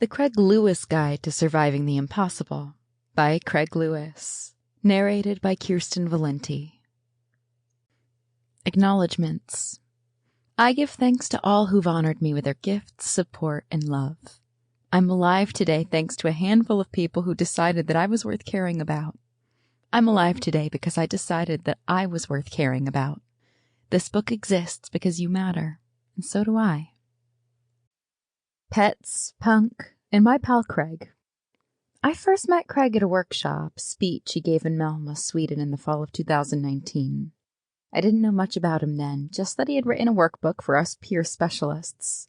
The Craig Lewis Guide to Surviving the Impossible by Craig Lewis. Narrated by Kierstin Valenti. Acknowledgements. I give thanks to all who've honored me with their gifts, support, and love. I'm alive today thanks to a handful of people who decided that I was worth caring about. I'm alive today because I decided that I was worth caring about. This book exists because you matter, and so do I. Pets, Punk, and my pal Craig. I first met Craig at a workshop speech he gave in Malmö, Sweden in the fall of 2019. I didn't know much about him then, just that he had written a workbook for us peer specialists.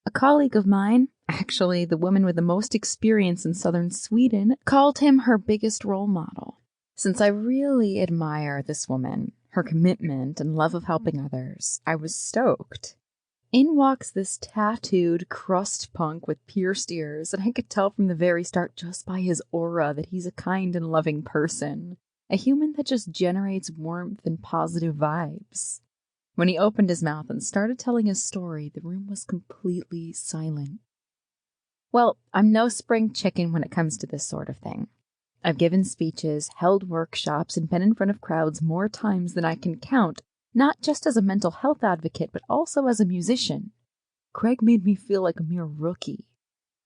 A colleague of mine, actually the woman with the most experience in southern Sweden, called him her biggest role model. Since I really admire this woman, her commitment and love of helping others, I was stoked. In walks this tattooed crust punk with pierced ears, and I could tell from the very start just by his aura that he's a kind and loving person, a human that just generates warmth and positive vibes. When he opened his mouth and started telling his story, the room was completely silent. Well, I'm no spring chicken when it comes to this sort of thing. I've given speeches, held workshops, and been in front of crowds more times than I can count, not just as a mental health advocate, but also as a musician. Craig made me feel like a mere rookie.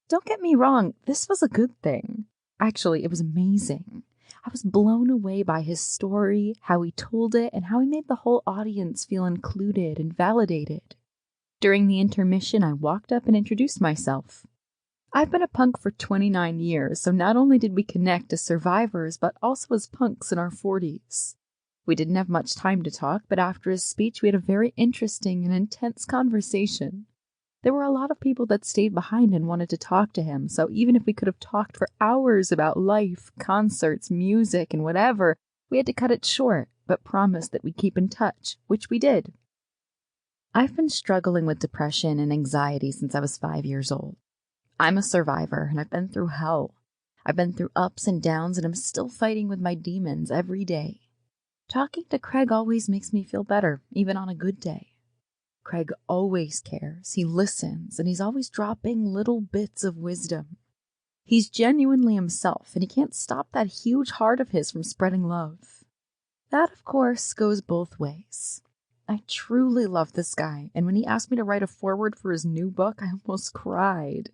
Don't get me wrong, this was a good thing. Actually, it was amazing. I was blown away by his story, how he told it, and how he made the whole audience feel included and validated. During the intermission, I walked up and introduced myself. I've been a punk for 29 years, so not only did we connect as survivors, but also as punks in our 40s. We didn't have much time to talk, but after his speech, we had a very interesting and intense conversation. There were a lot of people that stayed behind and wanted to talk to him, so even if we could have talked for hours about life, concerts, music, and whatever, we had to cut it short, but promised that we'd keep in touch, which we did. I've been struggling with depression and anxiety since I was 5 years old. I'm a survivor, and I've been through hell. I've been through ups and downs, and I'm still fighting with my demons every day. Talking to Craig always makes me feel better, even on a good day. Craig always cares, he listens, and he's always dropping little bits of wisdom. He's genuinely himself, and he can't stop that huge heart of his from spreading love. That, of course, goes both ways. I truly love this guy, and when he asked me to write a foreword for his new book, I almost cried.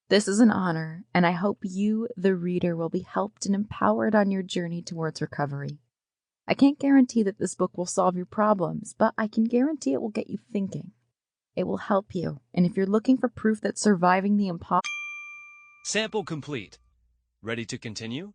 This is an honor, and I hope you, the reader, will be helped and empowered on your journey towards recovery. I can't guarantee that this book will solve your problems, but I can guarantee it will get you thinking. It will help you, and if you're looking for proof that surviving the impossible... Sample complete. Ready to continue?